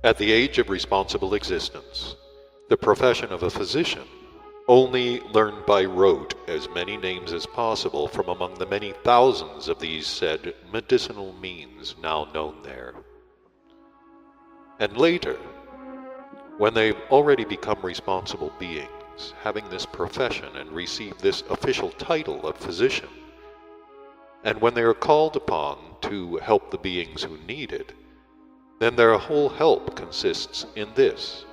At the age of responsible existence, the profession of a physician only learned by rote as many names as possible from among the many thousands of these said medicinal means now known there. And later, when they've already become responsible beings, having this profession and receive this official title of physician, and when they are called upon to help the beings who need it, then their whole help consists in this,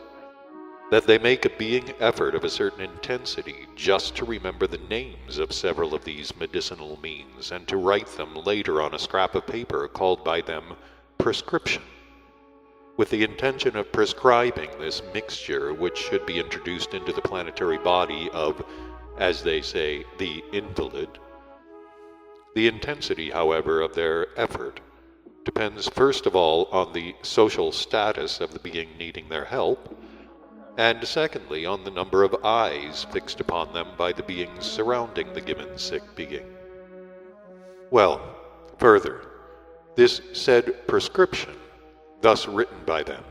that they make a being effort of a certain intensity just to remember the names of several of these medicinal means and to write them later on a scrap of paper called by them prescription, with the intention of prescribing this mixture which should be introduced into the planetary body of, as they say, the invalid. The intensity, however, of their effort depends first of all on the social status of the being needing their help, and secondly on the number of eyes fixed upon them by the beings surrounding the given sick being. Well, further, this said prescription, thus written by them,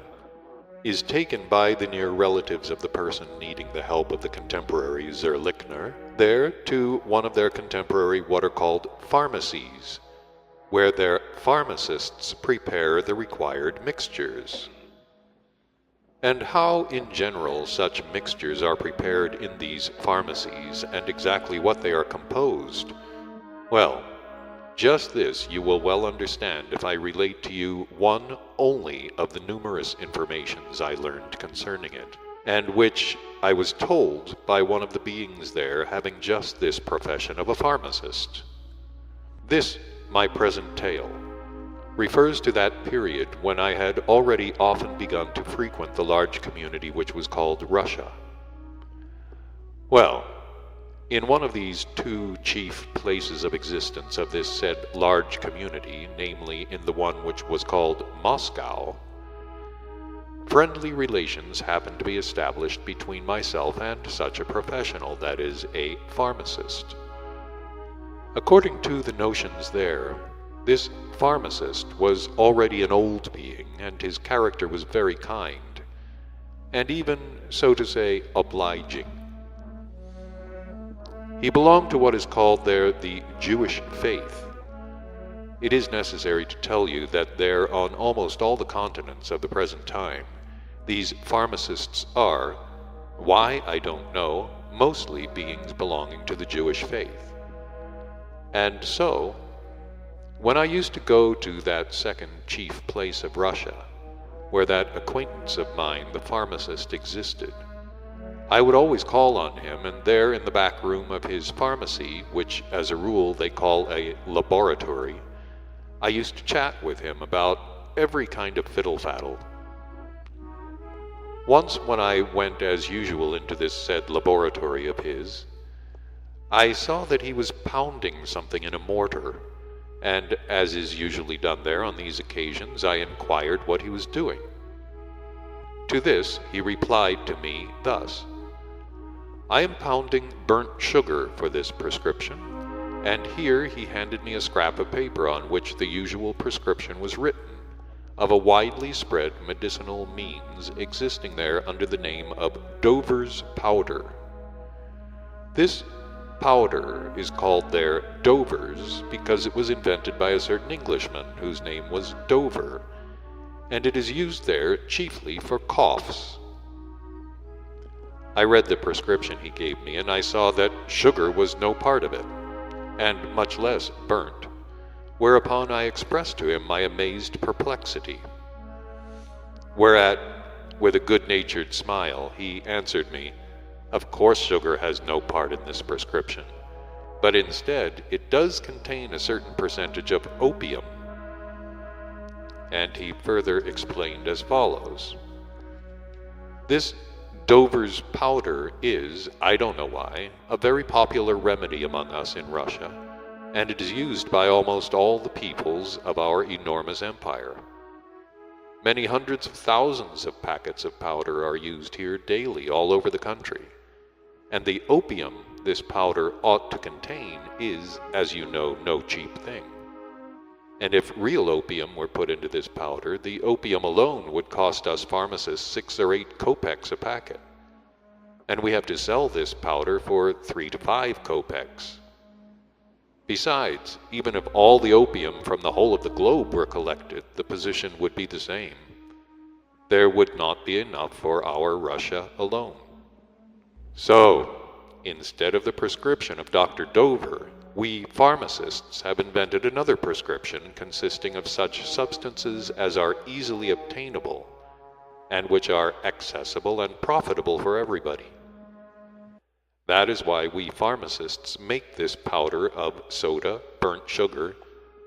is taken by the near relatives of the person needing the help of the contemporary Zerlichner there to one of their contemporary what are called pharmacies, where their pharmacists prepare the required mixtures. And how in general such mixtures are prepared in these pharmacies, and exactly what they are composed, well, just this you will well understand if I relate to you one only of the numerous informations I learned concerning it, and which I was told by one of the beings there having just this profession of a pharmacist. This, my present tale, refers to that period when I had already often begun to frequent the large community which was called Russia. Well, in one of these two chief places of existence of this said large community, namely in the one which was called Moscow, friendly relations happened to be established between myself and such a professional, that is, a pharmacist. According to the notions there, this pharmacist was already an old being, and his character was very kind, and even, so to say, obliging. He belonged to what is called there the Jewish faith. It is necessary to tell you that there, on almost all the continents of the present time, these pharmacists are, why I don't know, mostly beings belonging to the Jewish faith. And so, when I used to go to that second chief place of Russia, where that acquaintance of mine, the pharmacist, existed, I would always call on him, and there in the back room of his pharmacy, which as a rule they call a laboratory, I used to chat with him about every kind of fiddle-faddle. Once when I went as usual into this said laboratory of his, I saw that he was pounding something in a mortar, and as is usually done there on these occasions, I inquired what he was doing. To this he replied to me thus: "I am pounding burnt sugar for this prescription," and here he handed me a scrap of paper on which the usual prescription was written, of a widely spread medicinal means existing there under the name of Dover's powder. This powder is called there Dover's because it was invented by a certain Englishman whose name was Dover, and it is used there chiefly for coughs. I read the prescription he gave me, and I saw that sugar was no part of it, and much less burnt, whereupon I expressed to him my amazed perplexity. Whereat, with a good-natured smile, he answered me, "Of course sugar has no part in this prescription, but instead it does contain a certain percentage of opium." And he further explained as follows: "This Dover's powder is, I don't know why, a very popular remedy among us in Russia, and it is used by almost all the peoples of our enormous empire. Many hundreds of thousands of packets of powder are used here daily all over the country, and the opium this powder ought to contain is, as you know, no cheap thing. And if real opium were put into this powder, the opium alone would cost us pharmacists 6 or 8 kopecks a packet. And we have to sell this powder for 3 to 5 kopecks. Besides, even if all the opium from the whole of the globe were collected, the position would be the same. There would not be enough for our Russia alone. So, instead of the prescription of Dr. Dover, we pharmacists have invented another prescription consisting of such substances as are easily obtainable and which are accessible and profitable for everybody. That is why we pharmacists make this powder of soda, burnt sugar,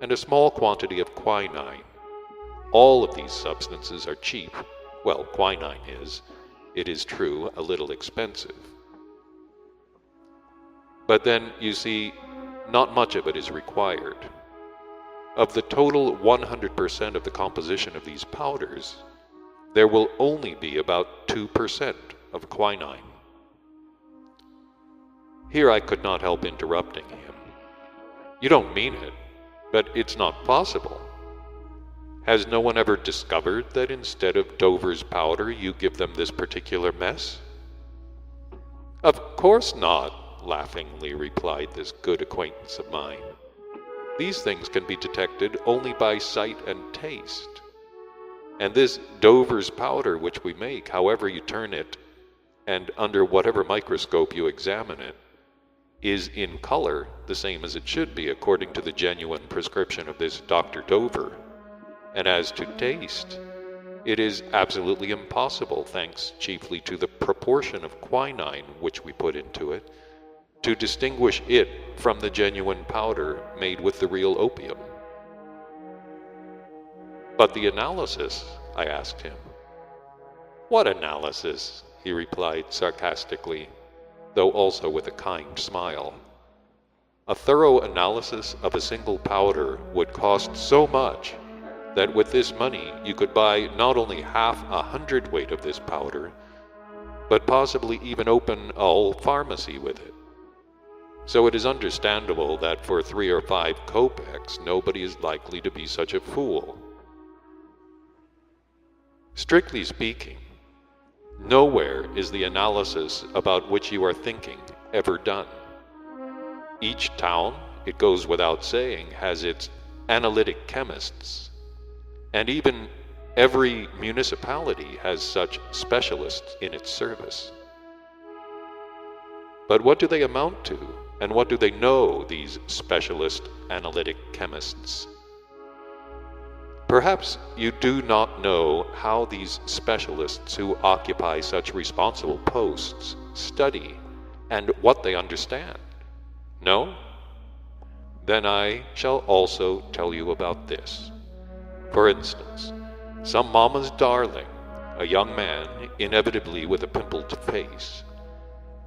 and a small quantity of quinine. All of these substances are cheap. Well, quinine is. It is true, a little expensive. But then, you see, not much of it is required. Of the total 100% of the composition of these powders, there will only be about 2% of quinine. Here I could not help interrupting him. You don't mean it, but it's not possible. Has no one ever discovered that instead of Dover's powder you give them this particular mess? Of course not, laughingly replied this good acquaintance of mine. These things can be detected only by sight and taste. And this Dover's powder which we make, however you turn it, and under whatever microscope you examine it, is in color the same as it should be according to the genuine prescription of this Dr. Dover. And as to taste, it is absolutely impossible, thanks chiefly to the proportion of quinine which we put into it, to distinguish it from the genuine powder made with the real opium. But the analysis, I asked him. What analysis? He replied sarcastically, though also with a kind smile. A thorough analysis of a single powder would cost so much that with this money you could buy not only half a hundredweight of this powder, but possibly even open a whole pharmacy with it. So it is understandable that for 3 or 5 kopecks nobody is likely to be such a fool. Strictly speaking, nowhere is the analysis about which you are thinking ever done. Each town, it goes without saying, has its analytic chemists, and even every municipality has such specialists in its service. But what do they amount to, and what do they know, these specialist analytic chemists? Perhaps you do not know how these specialists who occupy such responsible posts study and what they understand. No? Then I shall also tell you about this. For instance, some mama's darling, a young man, inevitably with a pimpled face.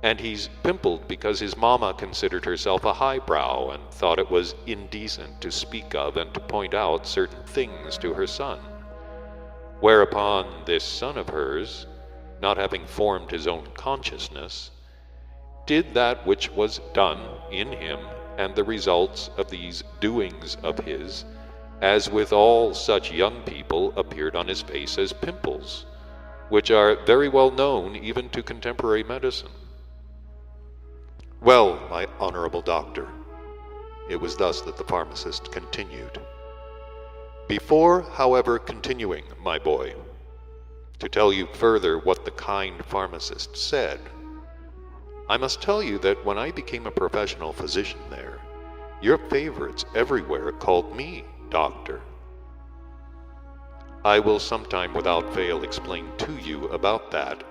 And he's pimpled because his mama considered herself a highbrow and thought it was indecent to speak of and to point out certain things to her son. Whereupon this son of hers, not having formed his own consciousness, did that which was done in him, and the results of these doings of his, as with all such young people, appeared on his face as pimples, which are very well known even to contemporary medicine. Well, my honorable doctor, it was thus that the pharmacist continued. Before, however, continuing, my boy, to tell you further what the kind pharmacist said, I must tell you that when I became a professional physician there, your favorites everywhere called me doctor. I will sometime without fail explain to you about that